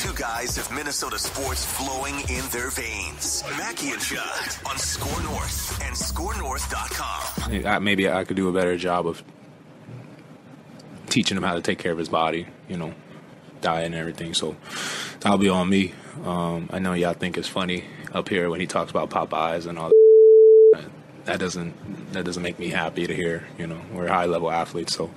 Two guys of Minnesota sports flowing in their veins. Mackie and Judd on Score North and ScoreNorth.com. Maybe I could do a better job of teaching him how to take care of his body, diet and everything. So that'll be on me. I know y'all think it's funny up here when he talks about Popeyes and all that. That doesn't make me happy to hear. We're high level athletes, so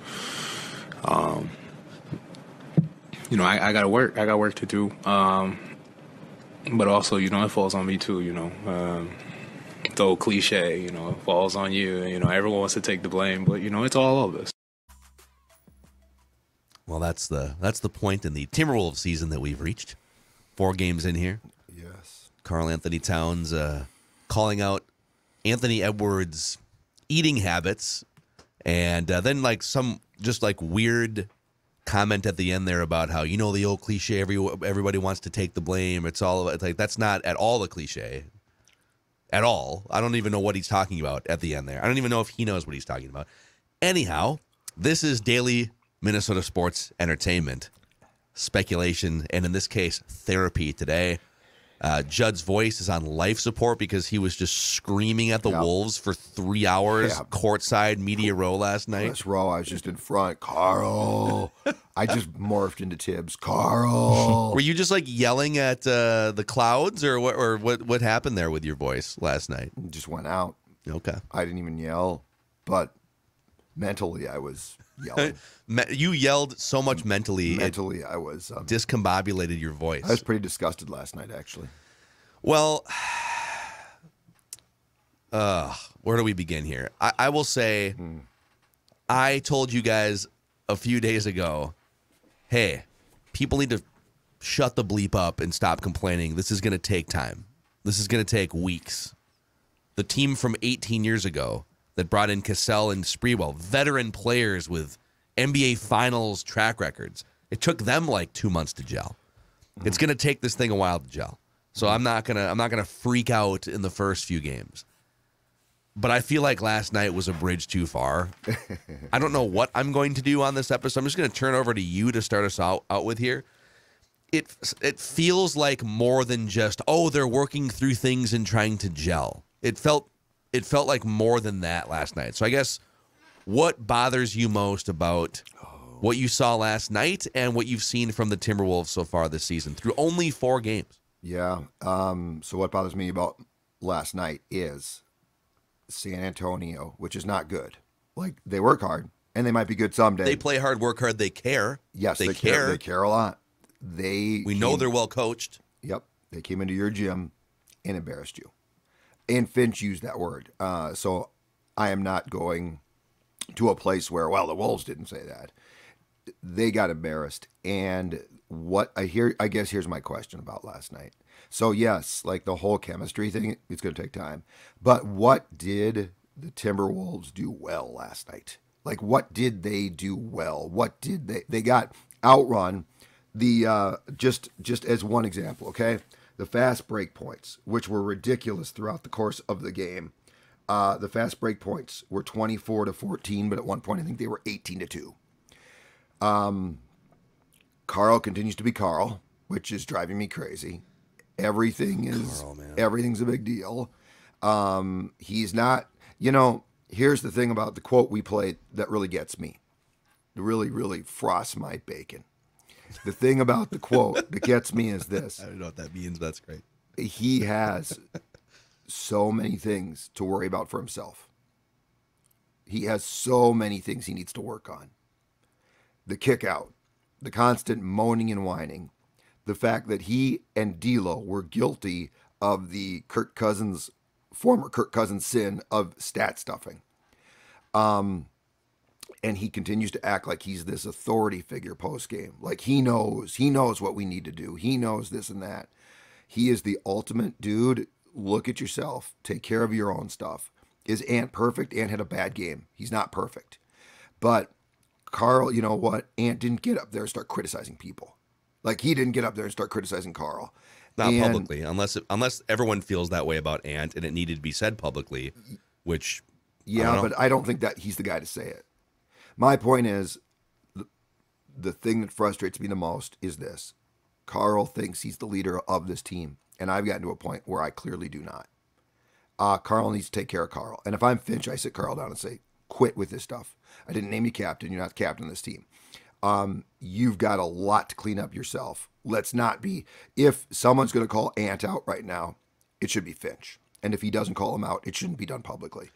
I gotta work. I got work to do. But also, it falls on me too. The old cliche, it falls on you. Everyone wants to take the blame, but it's all of us. Well, that's the point in the Timberwolves season that we've reached. 4 games in here. Yes. Karl Anthony Towns calling out Anthony Edwards' eating habits, and then some weird comment at the end there about how the old cliche, everybody wants to take the blame. It's that's not at all the cliche. At all. I don't even know what he's talking about at the end there. I don't even know if he knows what he's talking about. Anyhow, this is daily Minnesota sports entertainment, speculation, and in this case, therapy today. Judd's voice is on life support because he was just screaming at the Wolves for 3 hours courtside media row last night. Press row, I was just in front. Carl. I just morphed into Tibbs. Carl. Were you just yelling at the clouds, or what happened there with your voice last night? It just went out. Okay. I didn't even yell, but mentally I was yelling. You yelled so much mentally. Mentally, I was discombobulated your voice. I was pretty disgusted last night, actually. Well, where do we begin here? I will say, I told you guys a few days ago, hey, people need to shut the bleep up and stop complaining. This is going to take time. This is going to take weeks. The team from 18 years ago that brought in Cassell and Sprewell, veteran players with NBA Finals track records. It took them 2 months to gel. It's going to take this thing a while to gel. So I'm not gonna freak out in the first few games. But I feel like last night was a bridge too far. I don't know what I'm going to do on this episode. I'm just going to turn over to you to start us out with here. It feels like more than just, they're working through things and trying to gel. It felt like more than that last night. So I guess, what bothers you most about what you saw last night and what you've seen from the Timberwolves so far this season through only 4 games? Yeah. So what bothers me about last night is San Antonio, which is not good. They work hard, and they might be good someday. They play hard, work hard, they care. Yes, they care. They care a lot. We know they're well coached. Yep. They came into your gym and embarrassed you. And Finch used that word. So I am not going to a place where, the Wolves didn't say that. They got embarrassed. And what I guess here's my question about last night. So yes, the whole chemistry thing, it's going to take time. But what did the Timberwolves do well last night? What did they do well? What did they got outrun the, just as one example, okay? The fast break points, which were ridiculous throughout the course of the game. The fast break points were 24-14, but at one point I think they were 18-2. Karl continues to be Karl, which is driving me crazy. Everything's a big deal. He's not, here's the thing about the quote we played that really gets me. It really, really frosts my bacon. The thing about the quote that gets me is this. I don't know what that means, but that's great. He has so many things to worry about for himself. He has so many things he needs to work on. The kick out, the constant moaning and whining, the fact that he and D'Lo were guilty of the former Kirk Cousins sin of stat stuffing. And he continues to act like he's this authority figure post-game. He knows what we need to do. He knows this and that. He is the ultimate dude. Look at yourself. Take care of your own stuff. Is Ant perfect? Ant had a bad game. He's not perfect. But Karl, you know what? Ant didn't get up there and start criticizing people. He didn't get up there and start criticizing Karl. Not publicly, unless everyone feels that way about Ant and it needed to be said publicly, which... Yeah, but I don't think that he's the guy to say it. My point is, the thing that frustrates me the most is this. Carl thinks he's the leader of this team, and I've gotten to a point where I clearly do not. Carl needs to take care of Carl. And if I'm Finch, I sit Carl down and say, quit with this stuff. I didn't name you captain. You're not the captain of this team. You've got a lot to clean up yourself. Let's not be, if someone's going to call Ant out right now, it should be Finch. And if he doesn't call him out, it shouldn't be done publicly.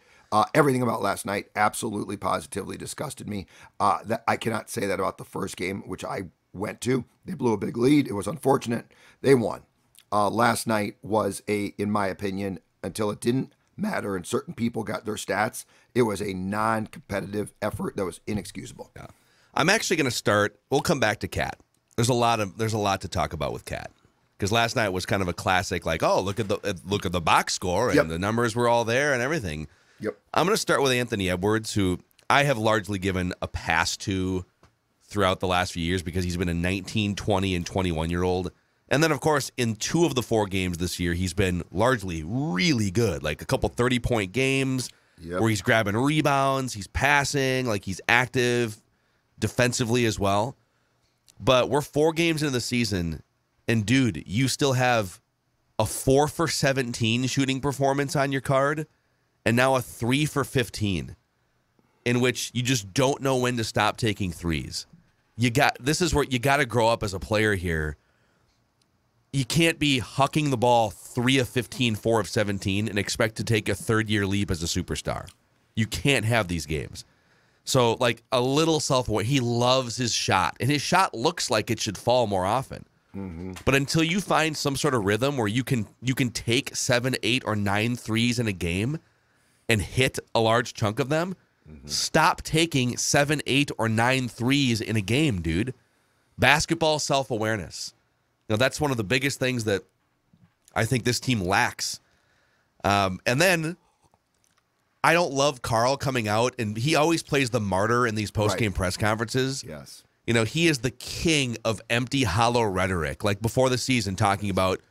Everything about last night absolutely, positively disgusted me. That I cannot say that about the first game, which I went to. They blew a big lead. It was unfortunate. They won. Last night was in my opinion, until it didn't matter and certain people got their stats, it was a non-competitive effort that was inexcusable. Yeah. I'm actually going to start. We'll come back to Cat. There's a lot to talk about with Cat, because last night was kind of a classic. Like, oh, look at the box score and the numbers were all there and everything. Yep. I'm going to start with Anthony Edwards, who I have largely given a pass to throughout the last few years because he's been a 19, 20, and 21-year-old. And then, of course, in 2 of the 4 games this year, he's been largely really good, like a couple 30-point games where he's grabbing rebounds, he's passing, like he's active defensively as well. But we're 4 games into the season, and, dude, you still have a 4 for 17 shooting performance on your card and now a 3 for 15 in which you just don't know when to stop taking threes. This is where you got to grow up as a player here. You can't be hucking the ball 3 of 15, 4 of 17, and expect to take a third-year leap as a superstar. You can't have these games. So, like, a little self-aware. He loves his shot, and his shot looks like it should fall more often. Mm-hmm. But until you find some sort of rhythm where you can take 7, 8, or 9 threes in a game and hit a large chunk of them, stop taking 7, 8, or 9 threes in a game, dude. Basketball self-awareness. Now, that's one of the biggest things that I think this team lacks. And then I don't love Carl coming out, and he always plays the martyr in these post-game press conferences. Yes. You know, he is the king of empty, hollow rhetoric. Like before the season, talking about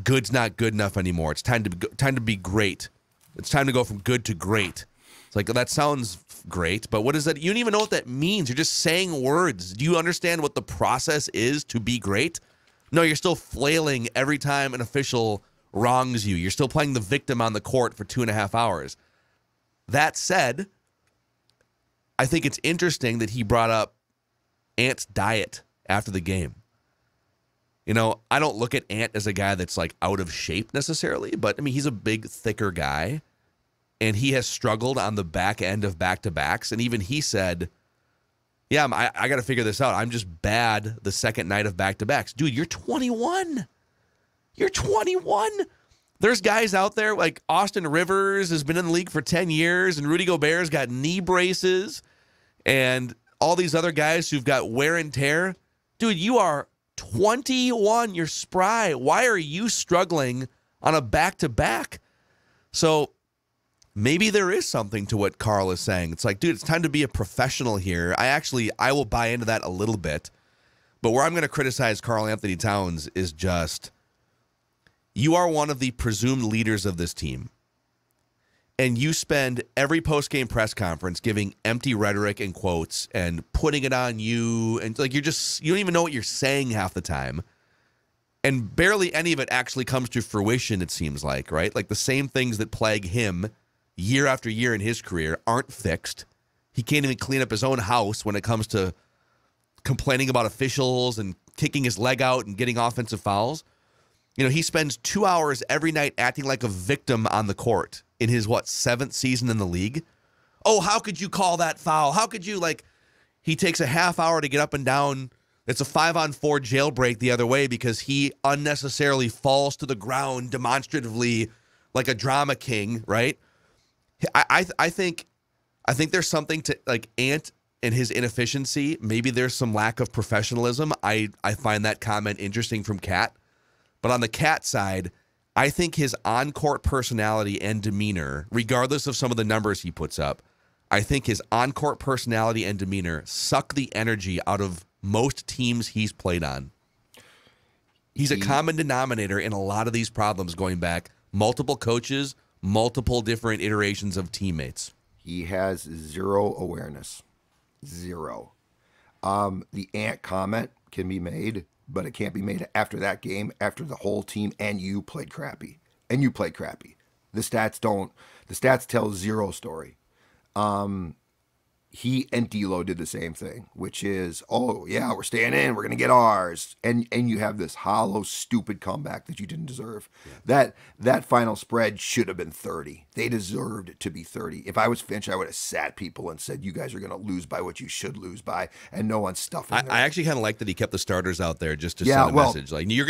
good's not good enough anymore. It's time to be great. It's time to go from good to great. It's like, that sounds great, but what is that? You don't even know what that means. You're just saying words. Do you understand what the process is to be great? No, you're still flailing every time an official wrongs you. You're still playing the victim on the court for 2.5 hours. That said, I think it's interesting that he brought up Ant's diet after the game. You know, I don't look at Ant as a guy that's like out of shape necessarily, but I mean, he's a big, thicker guy, and he has struggled on the back end of back-to-backs, and even he said, yeah, I got to figure this out. I'm just bad the second night of back-to-backs. Dude, you're 21. You're 21. There's guys out there like Austin Rivers has been in the league for 10 years, and Rudy Gobert's got knee braces, and all these other guys who've got wear and tear. Dude, you are 21. You're spry. Why are you struggling on a back-to-back? So maybe there is something to what Carl is saying. It's like, dude, it's time to be a professional here. I will buy into that a little bit. But where I'm going to criticize Karl Anthony Towns is just, you are one of the presumed leaders of this team. And you spend every post-game press conference giving empty rhetoric and quotes and putting it on you. And like, you don't even know what you're saying half the time. And barely any of it actually comes to fruition, it seems like, right? Like the same things that plague him year after year in his career aren't fixed. He can't even clean up his own house when it comes to complaining about officials and kicking his leg out and getting offensive fouls. You know, he spends 2 hours every night acting like a victim on the court in his, 7th season in the league. Oh, how could you call that foul? How could you, he takes a half hour to get up and down. It's a 5-on-4 jailbreak the other way because he unnecessarily falls to the ground demonstratively like a drama king, right? I think there's something to, Ant and his inefficiency. Maybe there's some lack of professionalism. I find that comment interesting from Cat. But on the Cat side, I think his on-court personality and demeanor, regardless of some of the numbers he puts up, I think his on-court personality and demeanor suck the energy out of most teams he's played on. He's a common denominator in a lot of these problems going back multiple coaches, multiple different iterations of teammates. He has zero awareness. Zero. The Ant comment can be made, but it can't be made after that game, after the whole team and you played crappy. And you played crappy. The stats tell zero story. He and D'Lo did the same thing, which is, oh yeah, we're staying in, we're gonna get ours, and you have this hollow, stupid comeback that you didn't deserve. Yeah. That final spread should have been 30. They deserved it to be 30. If I was Finch, I would have sat people and said, you guys are gonna lose by what you should lose by, and no one's stuffing. I actually kind of like that he kept the starters out there just to send a message, like you're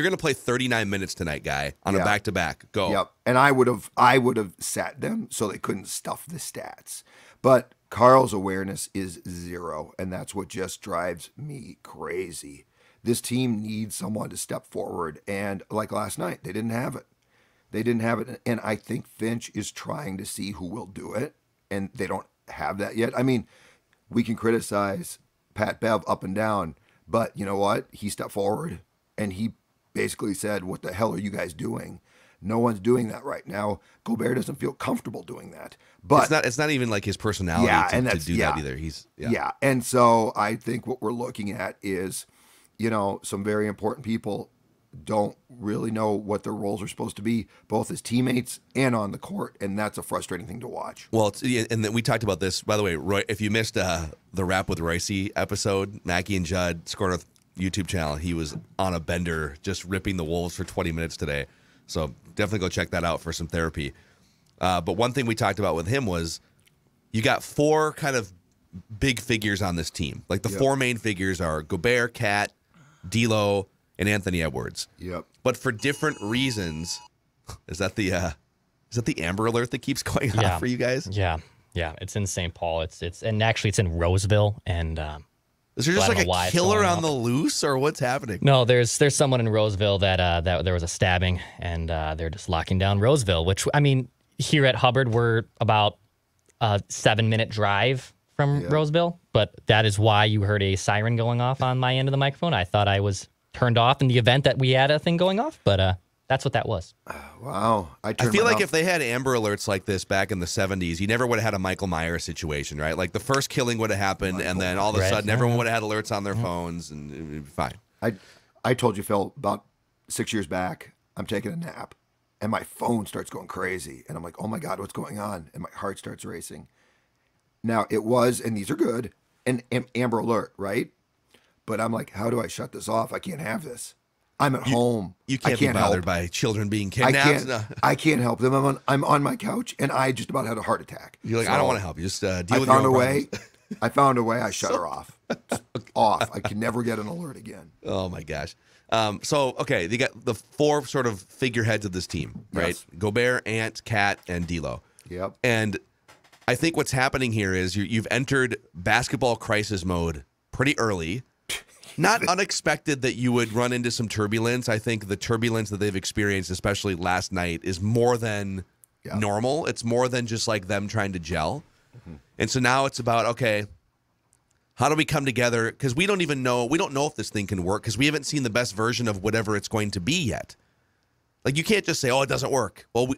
gonna play 39 minutes tonight, guy, on a back-to-back. Go. Yep. And I would have sat them so they couldn't stuff the stats, but Carl's awareness is zero, and that's what just drives me crazy. This team needs someone to step forward, and like last night, they didn't have it. And I think Finch is trying to see who will do it, and they don't have that yet. I mean, we can criticize Pat Bev up and down, but you know what? He stepped forward, and he basically said, what the hell are you guys doing? No one's doing that right now. Gobert doesn't feel comfortable doing that. But it's not even like his personality to do that either. And so I think what we're looking at is, some very important people don't really know what their roles are supposed to be, both as teammates and on the court, and that's a frustrating thing to watch. Well, and then we talked about this, by the way, Roy, if you missed the Rap with Royce episode, Mackie and Judd, Score North YouTube channel, he was on a bender just ripping the Wolves for 20 minutes today. So definitely go check that out for some therapy. But one thing we talked about with him was you got four kind of big figures on this team. Like the four main figures are Gobert, Cat, D'Lo, and Anthony Edwards. Yep. But for different reasons. Is that the Amber Alert that keeps going off for you guys? Yeah. It's in St. Paul. It's actually it's in Roseville, and is there just like a killer on the loose, or what's happening? No, there's someone in Roseville that there was a stabbing, and they're just locking down Roseville. Which, I mean, here at Hubbard, we're about a 7-minute drive from Roseville, but that is why you heard a siren going off on my end of the microphone. I thought I was turned off in the event that we had a thing going off, but that's what that was. Wow. I feel like if they had Amber Alerts like this back in the 70s, you never would have had a Michael Myers situation, right? Like the first killing would have happened, and then all of a sudden everyone would have had alerts on their phones, and it would be fine. I told you, Phil, about 6 years back, I'm taking a nap, and my phone starts going crazy, and I'm like, oh my God, what's going on? And my heart starts racing. Now, it was, and these are good, an Amber Alert, right? But I'm like, how do I shut this off? I can't have this. I'm at home. You can't be bothered by children being kidnapped. I can't help them. I'm on my couch, and I just about had a heart attack. You're like, I don't want to help you. Just deal with your own problems. I found a way. I shut her off. Off. I can never get an alert again. Oh, my gosh. Okay, you got the four sort of figureheads of this team, right? Yes. Gobert, Ant, Cat, and D'Lo. Yep. And I think what's happening here is you've entered basketball crisis mode pretty early. Not unexpected that you would run into some turbulence. I think the turbulence that they've experienced, especially last night, is more than normal. It's more than just like them trying to gel. Mm-hmm. And so now it's about, okay, how do we come together? Because we don't know if this thing can work because we haven't seen the best version of whatever it's going to be yet. Like you can't just say, oh, it doesn't work. Well,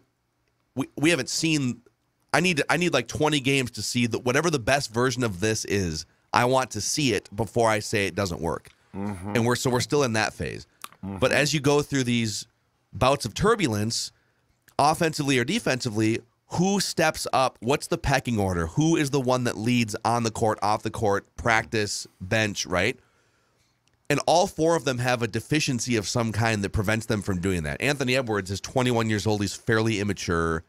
we haven't seen. I need like 20 games to see that whatever the best version of this is. I want to see it before I say it doesn't work. Mm-hmm. And we're still in that phase. Mm-hmm. But as you go through these bouts of turbulence, offensively or defensively, who steps up? What's the pecking order? Who is the one that leads on the court, off the court, practice, bench, right? And all four of them have a deficiency of some kind that prevents them from doing that. Anthony Edwards is 21 years old. He's fairly immature.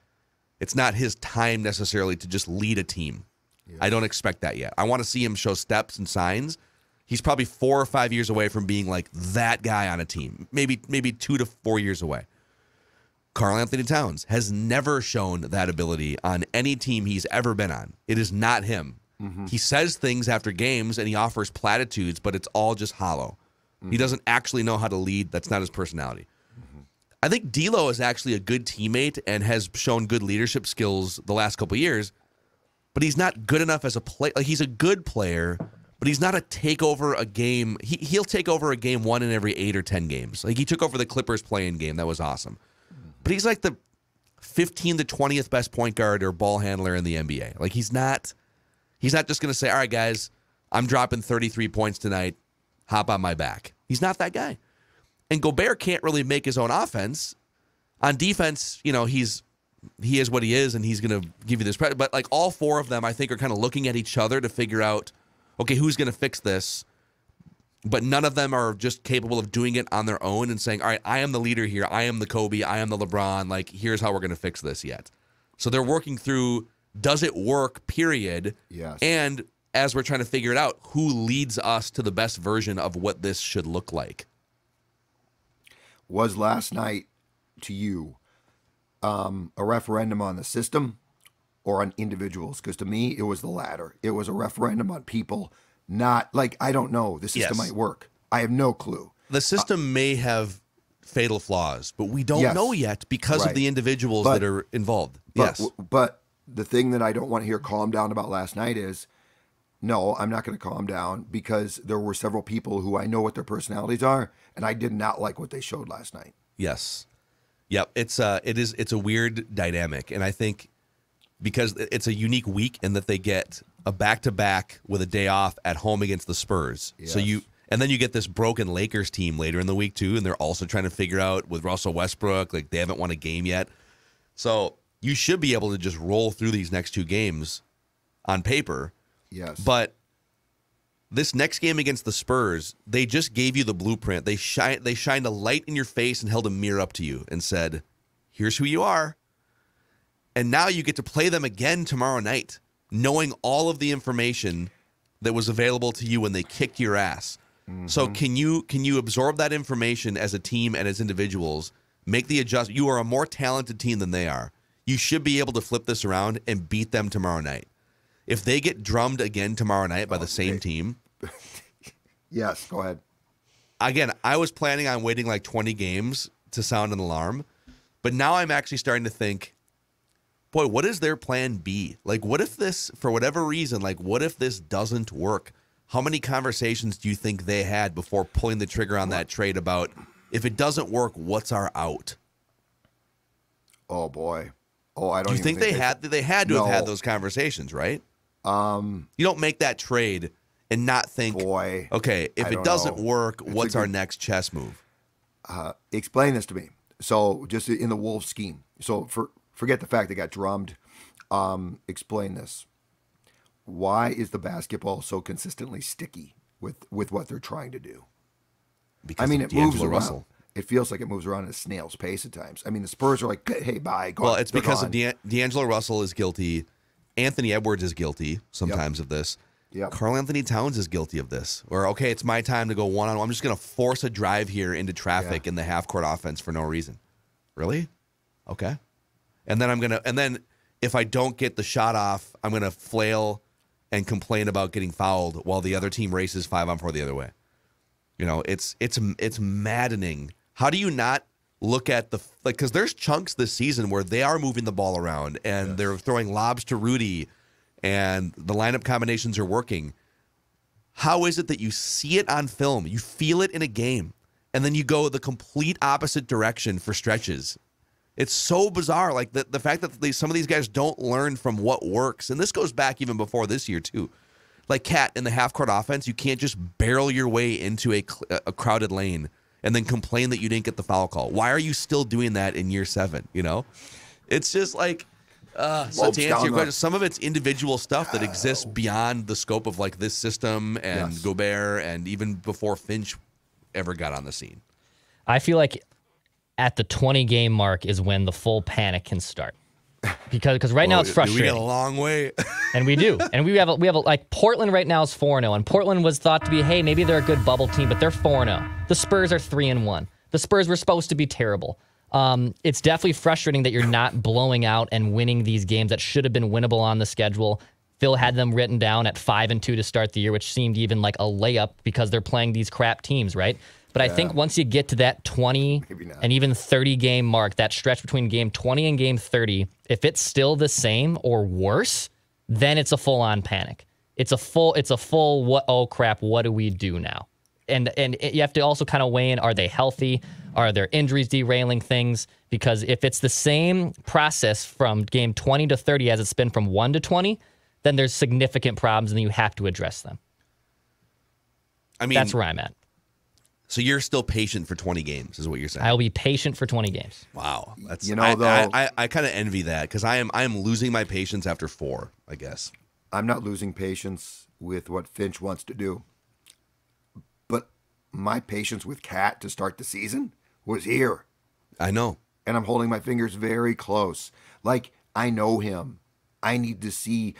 It's not his time necessarily to just lead a team. Yeah. I don't expect that yet. I want to see him show steps and signs. He's probably 4 or 5 years away from being like that guy on a team. Maybe 2 to 4 years away. Karl Anthony Towns has never shown that ability on any team he's ever been on. It is not him. Mm-hmm. He says things after games and he offers platitudes, but it's all just hollow. Mm-hmm. He doesn't actually know how to lead. That's not his personality. Mm-hmm. I think D'Lo is actually a good teammate and has shown good leadership skills the last couple of years. But he's not good enough as a player. Like he's a good player, but he's not a take over a game. He'll take over a game 1 in every 8 or 10 games. Like he took over the Clippers playing game. That was awesome. But he's like the 15th to 20th best point guard or ball handler in the NBA. Like he's not just going to say, all right, guys, I'm dropping 33 points tonight. hop on my back. He's not that guy. And Gobert can't really make his own offense. On defense, he is what he is, and he's going to give you this credit. But like all four of them, I think, are kind of looking at each other to figure out, okay, who's going to fix this? But none of them are just capable of doing it on their own and saying, all right, I am the leader here. I am the Kobe. I am the LeBron. Like, here's how we're going to fix this yet. So they're working through, does it work, period? Yes. And as we're trying to figure it out, who leads us to the best version of what this should look like? Was last night, to you, a referendum on the system or on individuals? Because to me, it was the latter. It was a referendum on people, not like, I don't know, the system might work. I have no clue. The system may have fatal flaws, but we don't know yet because of the individuals that are involved. But the thing that I don't want to hear calm down about last night is, no, I'm not going to calm down because there were several people who I know what their personalities are, and I did not like what they showed last night. Yes. Yep. It's a weird dynamic, and I think because it's a unique week in that they get a back-to-back with a day off at home against the Spurs. Yes. And then you get this broken Lakers team later in the week too, and they're also trying to figure out with Russell Westbrook, like they haven't won a game yet. So you should be able to just roll through these next two games on paper. Yes. But this next game against the Spurs, they just gave you the blueprint. They shined a light in your face and held a mirror up to you and said, here's who you are. And now you get to play them again tomorrow night, knowing all of the information that was available to you when they kicked your ass. Mm-hmm. So can you absorb that information as a team and as individuals, make the adjustment? You are a more talented team than they are. You should be able to flip this around and beat them tomorrow night. If they get drummed again tomorrow night by the same team. Yes, go ahead. Again, I was planning on waiting like 20 games to sound an alarm, but now I'm actually starting to think, boy, what is their plan B? Like, what if this, for whatever reason, like, what if this doesn't work? How many conversations do you think they had before pulling the trigger on that trade about, if it doesn't work, what's our out? Oh, boy. Oh, I don't Do you think they had to have had those conversations, right? You don't make that trade and not think, okay, if it doesn't work, what's our next chess move? Explain this to me. So just in the Wolves scheme. So forget the fact they got drummed. Explain this. Why is the basketball so consistently sticky with what they're trying to do? Because it moves around. It feels like it moves around at a snail's pace at times. I mean, the Spurs are like, hey, bye. Well, it's because of D'Angelo Russell is guilty. Anthony Edwards is guilty sometimes of this. Yep. Karl Anthony Towns is guilty of this. Or, okay, it's my time to go one-on-one. I'm just going to force a drive here into traffic in the half-court offense for no reason. Really? Okay. And then if I don't get the shot off, I'm going to flail and complain about getting fouled while the other team races 5-on-4 the other way. It's maddening. How do you not look at because there's chunks this season where they are moving the ball around and they're throwing lobs to Rudy and the lineup combinations are working. How is it that you see it on film, you feel it in a game, and then you go the complete opposite direction for stretches? It's so bizarre. Like the fact that some of these guys don't learn from what works. And this goes back even before this year too. Like Cat in the half-court offense, you can't just barrel your way into a crowded lane and then complain that you didn't get the foul call. Why are you still doing that in year 7? It's just like, so to answer your question, some of it's individual stuff that exists beyond the scope of like this system and Gobert and even before Finch ever got on the scene. I feel like at the 20-game mark is when the full panic can start. Because right now it's frustrating. We got a long way. And we do. And we have like Portland right now is 4-0. And Portland was thought to be, hey, maybe they're a good bubble team, but they're 4-0. The Spurs are 3-1. The Spurs were supposed to be terrible. It's definitely frustrating that you're not blowing out and winning these games that should have been winnable on the schedule. Phil had them written down at 5-2 to start the year, which seemed even like a layup because they're playing these crap teams, right? But I think once you get to that 20 and even 30-game mark, that stretch between game 20 and game 30, if it's still the same or worse, then it's a full-on panic. It's a full what? Oh crap! What do we do now? And you have to also kind of weigh in: are they healthy? Are there injuries derailing things? Because if it's the same process from game 20 to 30 as it's been from 1 to 20, then there's significant problems, and you have to address them. I mean, that's where I'm at. So you're still patient for 20 games, is what you're saying? I'll be patient for 20 games. Wow, that's I kind of envy that because I am losing my patience after 4, I guess. I'm not losing patience with what Finch wants to do, but my patience with Cat to start the season was here. I know, and I'm holding my fingers very close. Like, I know him. I don't need to see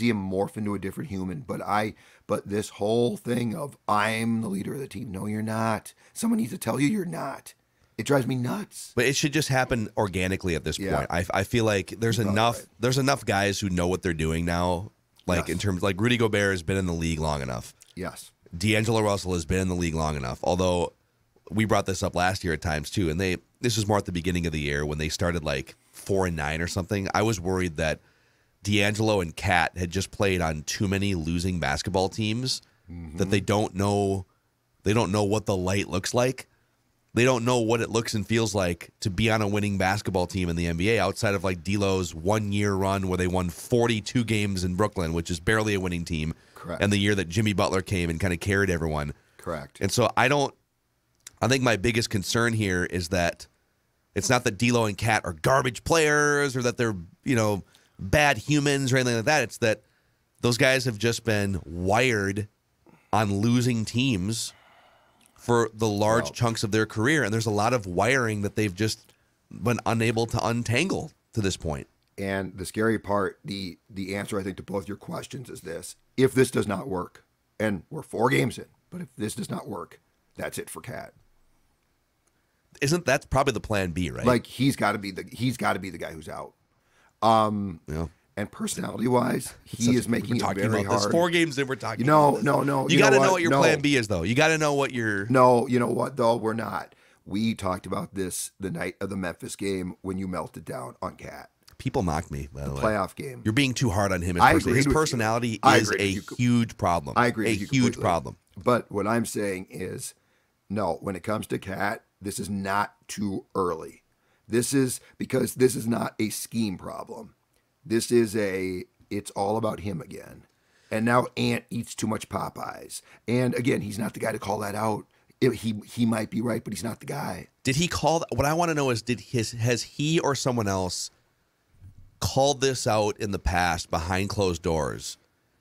him morph into a different human, but this whole thing of I'm the leader of the team. No, you're not. Someone needs to tell you you're not. It drives me nuts. But it should just happen organically at this point. I feel like there's enough guys who know what they're doing now. Like in terms, like Rudy Gobert has been in the league long enough. Yes. D'Angelo Russell has been in the league long enough. Although we brought this up last year at times too, and this was more at the beginning of the year when they started like 4-9 or something. I was worried that D'Angelo and Cat had just played on too many losing basketball teams that they don't know what the light looks like. They don't know what it looks and feels like to be on a winning basketball team in the NBA outside of like D'Lo's 1-year run where they won 42 games in Brooklyn, which is barely a winning team. Correct. And the year that Jimmy Butler came and kind of carried everyone. Correct. And so I think my biggest concern here is that it's not that D'Lo and Cat are garbage players or that they're, bad humans or anything like that. It's that those guys have just been wired on losing teams for the large chunks of their career. And there's a lot of wiring that they've just been unable to untangle to this point. And the scary part, the answer, I think, to both your questions is this. If this does not work, and we're 4 games in, but if this does not work, that's it for Cat. Isn't that probably the plan B, right? Like, he's got to be the guy who's out. And personality-wise, he is making it very hard. 4 games in, we're talking. No. You got to know what your plan B is, though. You got to know what your. No, you know what though? We're not. We talked about this the night of the Memphis game when you melted down on Cat. People mocked me, by the way. Playoff game. You're being too hard on him. His personality is a huge problem. I agree. A huge problem. But what I'm saying is, no. When it comes to Cat, this is not too early. This is because this is not a scheme problem. This is it's all about him again. And now Ant eats too much Popeyes. And again, he's not the guy to call that out. He might be right, but he's not the guy. Did he call that? What I want to know is, has he or someone else called this out in the past behind closed doors?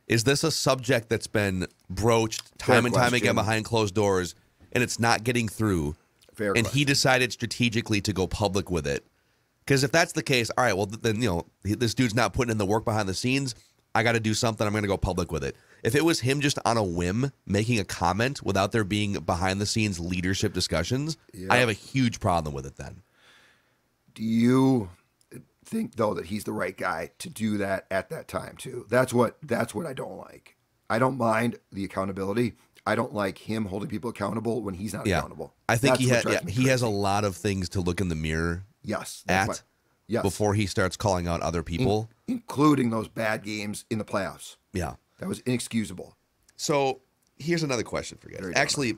Is this a subject that's been broached time and time again behind closed doors and it's not getting through? Fair and question. he decided strategically to go public with it. Because if that's the case, all right, well, then, this dude's not putting in the work behind the scenes. I got to do something. I'm going to go public with it. If it was him just on a whim making a comment without there being behind the scenes leadership discussions, I have a huge problem with it then. Do you think, though, that he's the right guy to do that at that time, too? That's what I don't like. I don't mind the accountability. I don't like him holding people accountable when he's not accountable. I think he has a lot of things to look in the mirror before he starts calling out other people. Including those bad games in the playoffs. Yeah. That was inexcusable. So here's another question for you guys. Actually, I'm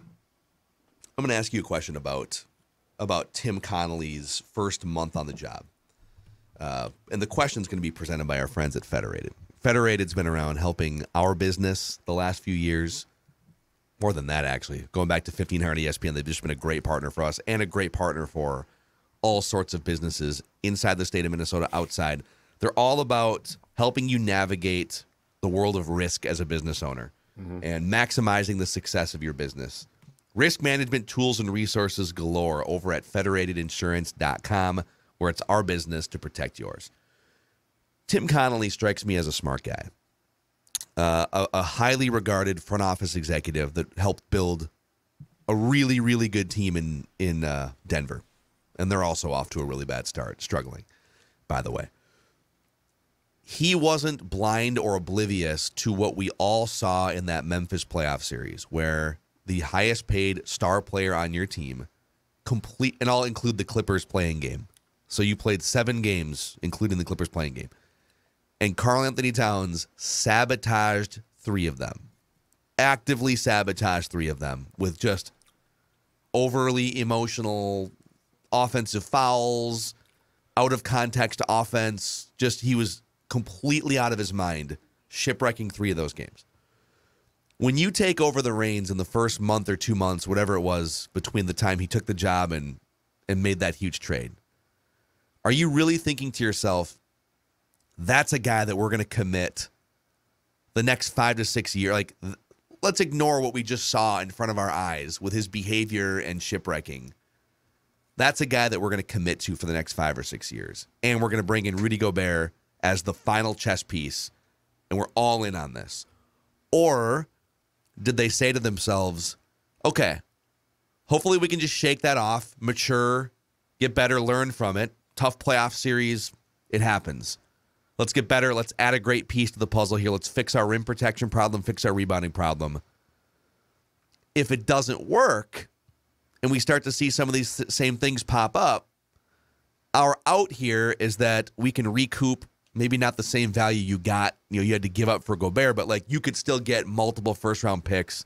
going to ask you a question about Tim Connolly's first month on the job. And the question is going to be presented by our friends at Federated. Federated's been around helping our business the last few years. More than that, actually. Going back to 1500 ESPN, they've just been a great partner for us and a great partner for all sorts of businesses inside the state of Minnesota, outside. They're all about helping you navigate the world of risk as a business owner and maximizing the success of your business. Risk management tools and resources galore over at federatedinsurance.com, where it's our business to protect yours. Tim Connolly strikes me as a smart guy. A highly regarded front office executive that helped build a really, really good team in Denver. And they're also off to a really bad start, struggling, by the way. He wasn't blind or oblivious to what we all saw in that Memphis playoff series, where the highest paid star player on your team, and I'll include the Clippers playing game. So you played 7 games, including the Clippers playing game. And Karl Anthony Towns sabotaged 3 of them. Actively sabotaged 3 of them with just overly emotional offensive fouls, out of context offense. Just he was completely out of his mind, shipwrecking 3 of those games. when you take over the reins in the first month or 2 months, whatever it was, between the time he took the job and made that huge trade, are you really thinking to yourself, that's a guy that we're going to commit the next 5 to 6 years? Like, let's ignore what we just saw in front of our eyes with his behavior and shipwrecking. That's a guy that we're going to commit to for the next 5 or 6 years. And we're going to bring in Rudy Gobert as the final chess piece, and we're all in on this. Or did they say to themselves, okay, hopefully we can just shake that off, mature, get better, learn from it. Tough playoff series, it happens. Let's get better. Let's add a great piece to the puzzle here. Let's fix our rim protection problem, fix our rebounding problem. If it doesn't work, and we start to see some of these same things pop up, our out here is that we can recoup maybe not the same value you got, you had to give up for Gobert, but like you could still get multiple first-round picks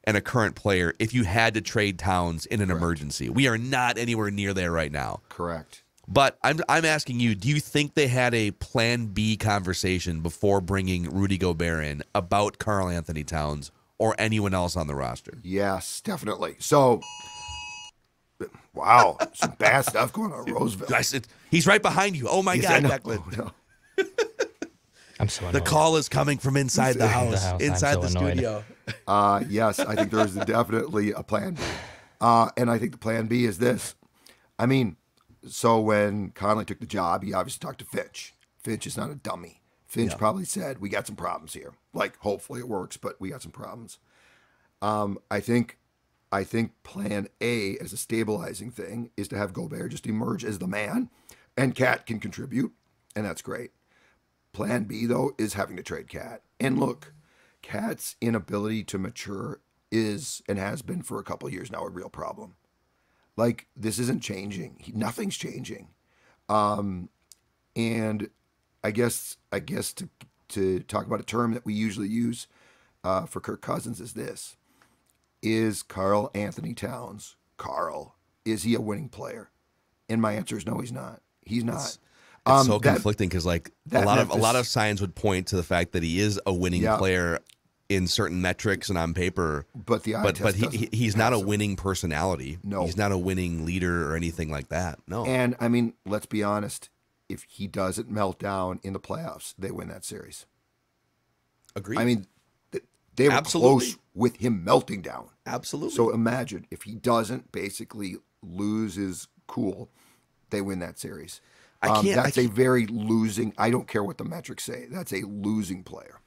and a current player if you had to trade Towns in an emergency. We are not anywhere near there right now. Correct. But I'm asking you, do you think they had a plan B conversation before bringing Rudy Gobert in about Karl Anthony Towns or anyone else on the roster? Yes, definitely. So, wow, some bad stuff going on at Roseville. He's right behind you. Oh, my God, Declan. Oh, no. I'm so annoyed. The call is coming from inside the house, inside the annoyed. studio. Yes, I think there's definitely a plan B. And I think the plan B is this. I mean, so when Conley took the job, he obviously talked to Finch. Finch is not a dummy. Finch probably said, we got some problems here. Like, hopefully it works, but we got some problems. I think plan A as a stabilizing thing is to have Gobert just emerge as the man, and Cat can contribute, and that's great. Plan B, though, is having to trade Cat. And look, Cat's inability to mature is, and has been for a couple of years now, a real problem. Like, this isn't changing. Nothing's changing. And I guess to talk about a term that we usually use for Kirk Cousins is this. Is Karl Anthony Towns, is he a winning player? And my answer is no, he's not. He's not. It's so conflicting because like a lot of signs would point to the fact that he is a winning player in certain metrics and on paper. But the eye test he's not a winning personality. No. He's not a winning leader or anything like that. No. And I mean, let's be honest. If he doesn't melt down in the playoffs, they win that series. Agreed. I mean, they were close with him melting down. Absolutely. So imagine if he doesn't basically lose his cool, they win that series. That's a very losing. I don't care what the metrics say. That's a losing player.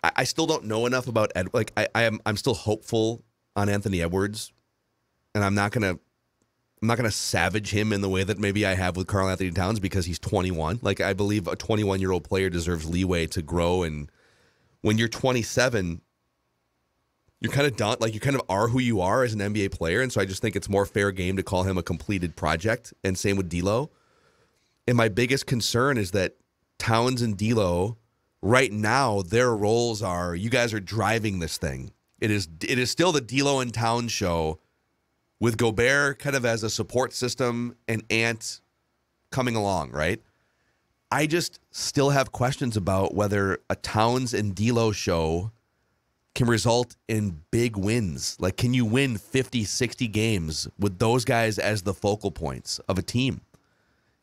I still don't know enough about Ed. Like I'm still hopeful on Anthony Edwards, and I'm not gonna savage him in the way that maybe I have with Karl Anthony Towns because he's 21. Like I believe a 21-year-old player deserves leeway to grow, and when you're 27, you're kind of done. Like you kind of are who you are as an NBA player, and so I just think it's more fair game to call him a completed project. And same with D'Lo. And my biggest concern is that Towns and D'Lo, right now, their roles are, you guys are driving this thing. It is still the D'Lo and Towns show with Gobert kind of as a support system and Ant coming along, right? I just still have questions about whether a Towns and D'Lo show can result in big wins. Like, can you win 50, 60 games with those guys as the focal points of a team?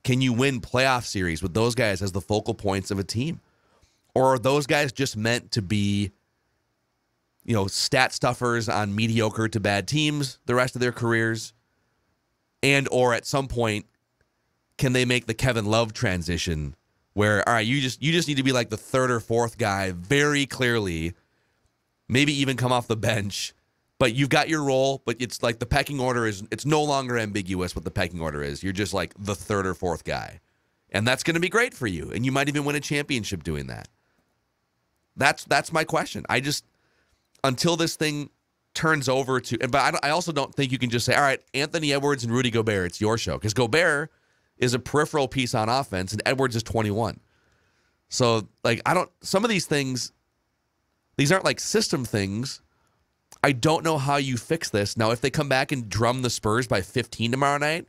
Can you win playoff series with those guys as the focal points of a team? Or are those guys just meant to be, stat stuffers on mediocre to bad teams the rest of their careers? And or at some point, can they make the Kevin Love transition where, all right, you just need to be like the third or fourth guy very clearly, maybe even come off the bench, but you've got your role, but it's like the pecking order it's no longer ambiguous what the pecking order is. You're just like the third or fourth guy. And that's going to be great for you. And you might even win a championship doing that. That's my question. I just, until this thing turns over to, but I also don't think you can just say, all right, Anthony Edwards and Rudy Gobert, it's your show. Because Gobert is a peripheral piece on offense and Edwards is 21. So like, some of these things, these aren't like system things. I don't know how you fix this. Now, if they come back and drum the Spurs by 15 tomorrow night,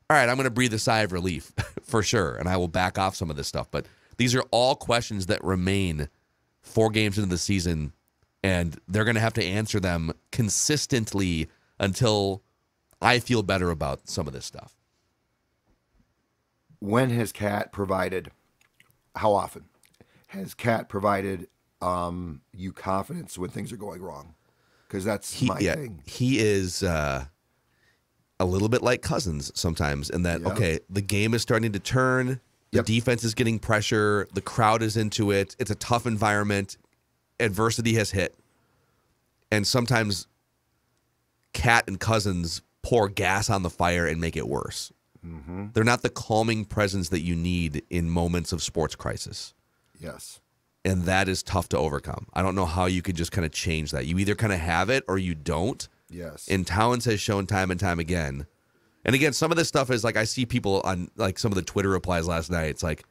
all right, I'm going to breathe a sigh of relief for sure, and I will back off some of this stuff. But these are all questions that remain 4 games into the season And they're going to have to answer them consistently until I feel better about some of this stuff. When has Cat provided, how often has Cat provided you confidence when things are going wrong? Because that's my thing. He is a little bit like Cousins sometimes in that, okay, the game is starting to turn. The defense is getting pressure. The crowd is into it. It's a tough environment. Adversity has hit. And sometimes Cat and Cousins pour gas on the fire and make it worse. Mm-hmm. They're not the calming presence that you need in moments of sports crisis. Yes. And that is tough to overcome. I don't know how you could just kind of change that. You either kind of have it or you don't. Yes. And Towns has shown time and time again. And again, some of this stuff is like I see people on like some of the Twitter replies last night. It's like,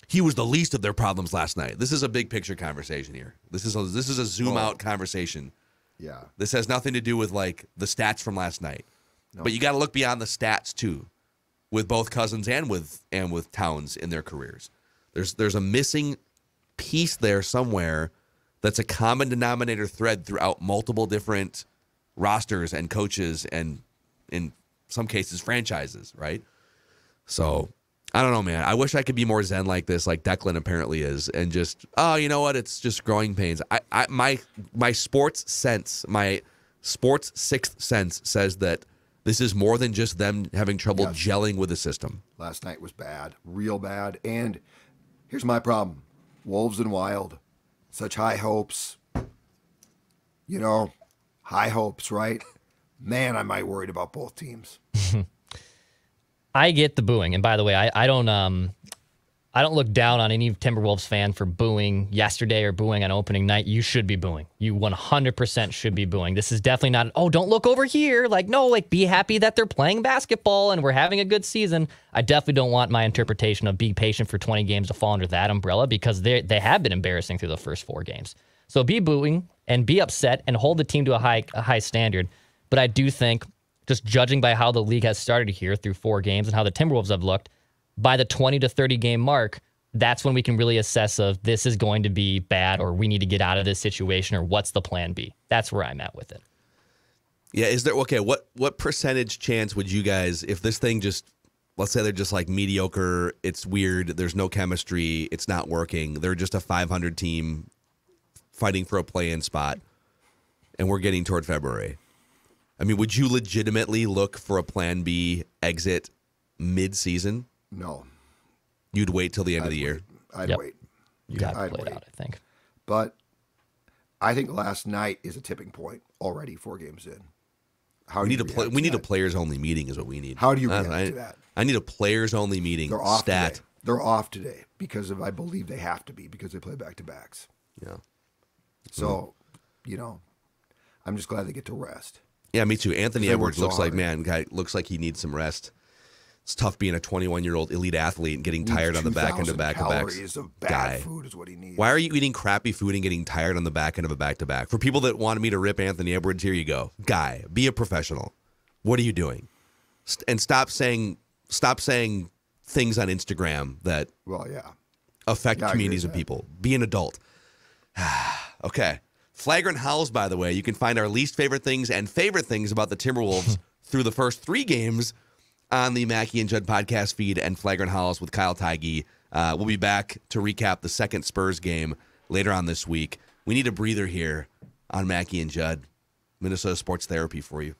he was the least of their problems last night. This is a big picture conversation here. This is a zoom out conversation. Yeah. This has nothing to do with like the stats from last night. No. But you got to look beyond the stats too, with both Cousins and with Towns in their careers. There's a missing piece there somewhere that's a common denominator thread throughout multiple different rosters and coaches and in some cases franchises, right? So I don't know, man. I wish I could be more zen like this, like Declan apparently is, and just, oh, you know what? It's just growing pains. My sports sense, my sports sixth sense says that this is more than just them having trouble gelling with the system. Last night was bad, real bad. And here's my problem. Wolves and Wild, such high hopes. You know, high hopes, right? Man, I might worried about both teams. I get the booing, and by the way, I don't look down on any Timberwolves fan for booing yesterday or booing on opening night. You should be booing. You 100% should be booing. This is definitely not, oh, don't look over here. Like, no, like, be happy that they're playing basketball and we're having a good season. I definitely don't want my interpretation of being patient for 20 games to fall under that umbrella because they have been embarrassing through the first 4 games. So be booing and be upset and hold the team to a high standard. But I do think, just judging by how the league has started here through 4 games and how the Timberwolves have looked, by the 20 to 30 game mark, that's when we can really assess if this is going to be bad or we need to get out of this situation or what's the plan B. That's where I'm at with it. Yeah, is there, okay, what percentage chance would you guys, if this thing just, let's say they're just like mediocre, it's weird, there's no chemistry, it's not working, they're just a 500 team fighting for a play-in spot, and we're getting toward February. I mean, would you legitimately look for a plan B exit mid-season? No. You'd wait till the end of the year? I'd wait. You got to play it out, I think. But I think last night is a tipping point already 4 games in. We need a players-only meeting is what we need. How do you react to that? I need a players-only meeting. They're off today. They're off today because I believe they have to be because they play back-to-backs. Yeah. So, you know, I'm just glad they get to rest. Yeah, me too. Anthony Edwards looks like looks like he needs some rest. It's tough being a 21-year-old elite athlete and getting tired on the back end of back-to-backs. Calories of bad food is what he needs. Why are you eating crappy food and getting tired on the back end of a back-to-back? For people that wanted me to rip Anthony Edwards, here you go. Guy, be a professional. What are you doing? And stop saying things on Instagram that affect communities of people. Be an adult. Okay. Flagrant Howls, by the way. You can find our least favorite things and favorite things about the Timberwolves through the first 3 games on the Mackey and Judd podcast feed and Flagrant Howls with Kyle Theige. We'll be back to recap the second Spurs game later on this week. We need a breather here on Mackey and Judd. Minnesota Sports Therapy for you.